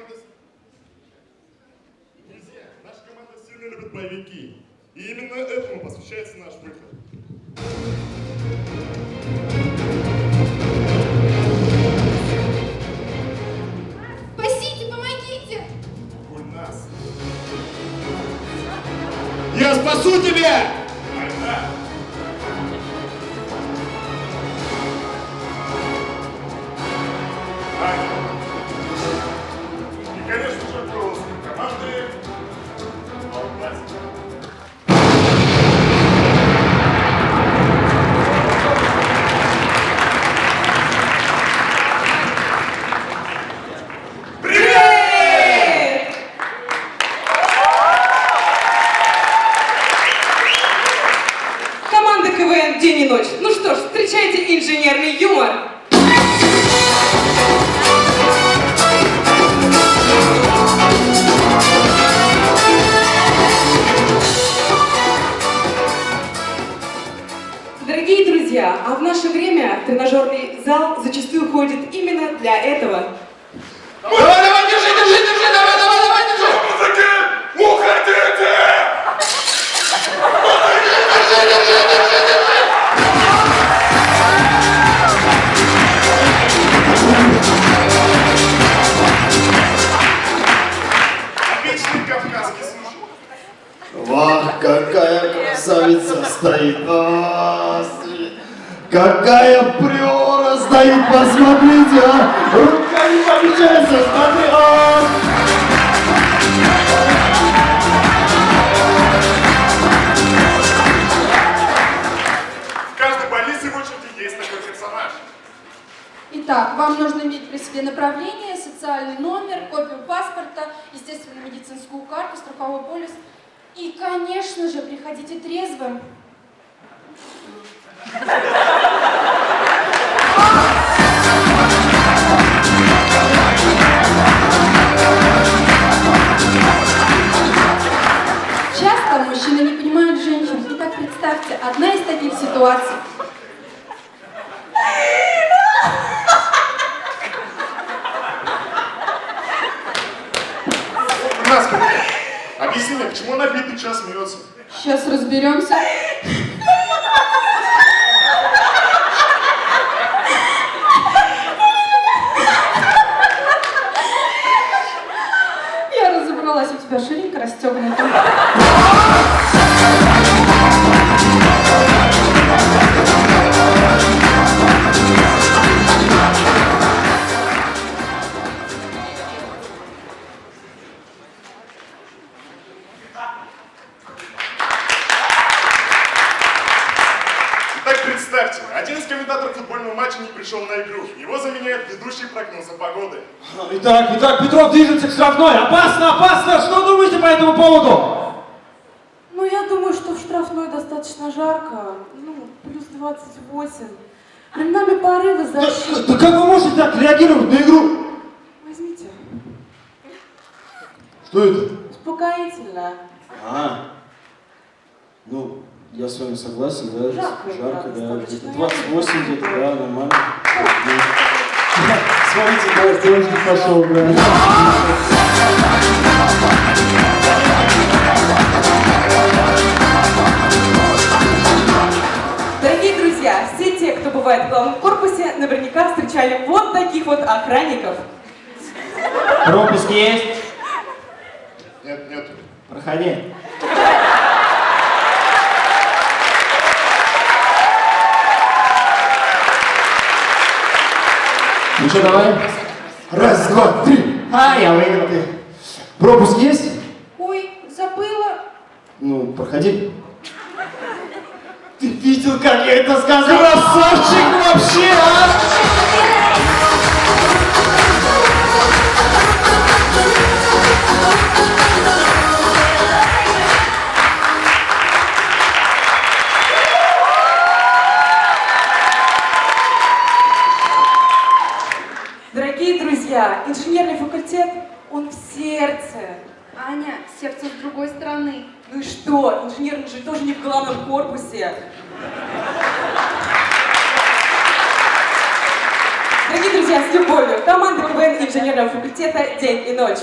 команда... Друзья, наша команда сильно любит боевики. И именно этому посвящается наш выход. Спасите, помогите! Гульнас. Я спасу тебя! Война. И, конечно же, голос команды Албазик. Команда КВН «День и ночь». Ну что ж, встречайте инженерный юмор. Дорогие друзья, а в наше время тренажерный зал зачастую ходит именно для этого. Давай, давай, держи, держи, держи, давай, давай, давай, держи! Музыки, уходите! Держи, держи, держи, держи! Отличный кавказский суши. Вах, какая красавица стоит! Какая приора стоит, посмотрите, а! Рука не помещается, смотри, а! В каждой больнице в очереди есть такой персонаж. Итак, вам нужно иметь при себе направление, социальный номер, копию паспорта, естественно, медицинскую карту, страховой полис. И, конечно же, приходите трезвым. Часто мужчины не понимают женщин. Итак, представьте, одна из таких ситуаций. Насколько? Объясни мне, почему он обидный час смеется? Сейчас разберемся. Я разобралась, у тебя ширинка расстегнута. Итак, представьте, один из комментаторов футбольного матча не пришел на игру. Его заменяет ведущий прогноза погоды. Итак, Петров движется к штрафной. Опасно, опасно! Что думаете по этому поводу? Ну, я думаю, что в штрафной достаточно жарко. Ну, плюс 28. Временами порывы защиты. Да как вы можете так реагировать на игру? Возьмите. Что это? Успокоительное. Ну, я с вами согласен, да? Жарко, да. достаточно. Где-то 28, где-то, да, нормально. Смотрите, да, девушка пошел, да. Дорогие друзья, все те, кто бывает в главном корпусе, наверняка встречали вот таких вот охранников. Пропуск есть? Нет, нет. Проходи. Ну что, давай? Раз, два, три. Я выиграл. Пропуск есть? Ой, забыла. Ну, проходи. Ты видел, как я это сказал? Красавчик вообще, а! Дорогие друзья, инженерный факультет, он в сердце. Аня, сердце с другой стороны. Ну и что? Инженерный же тоже не в главном корпусе. Дорогие друзья, с любовью, команда КВН инженерного факультета день и ночь.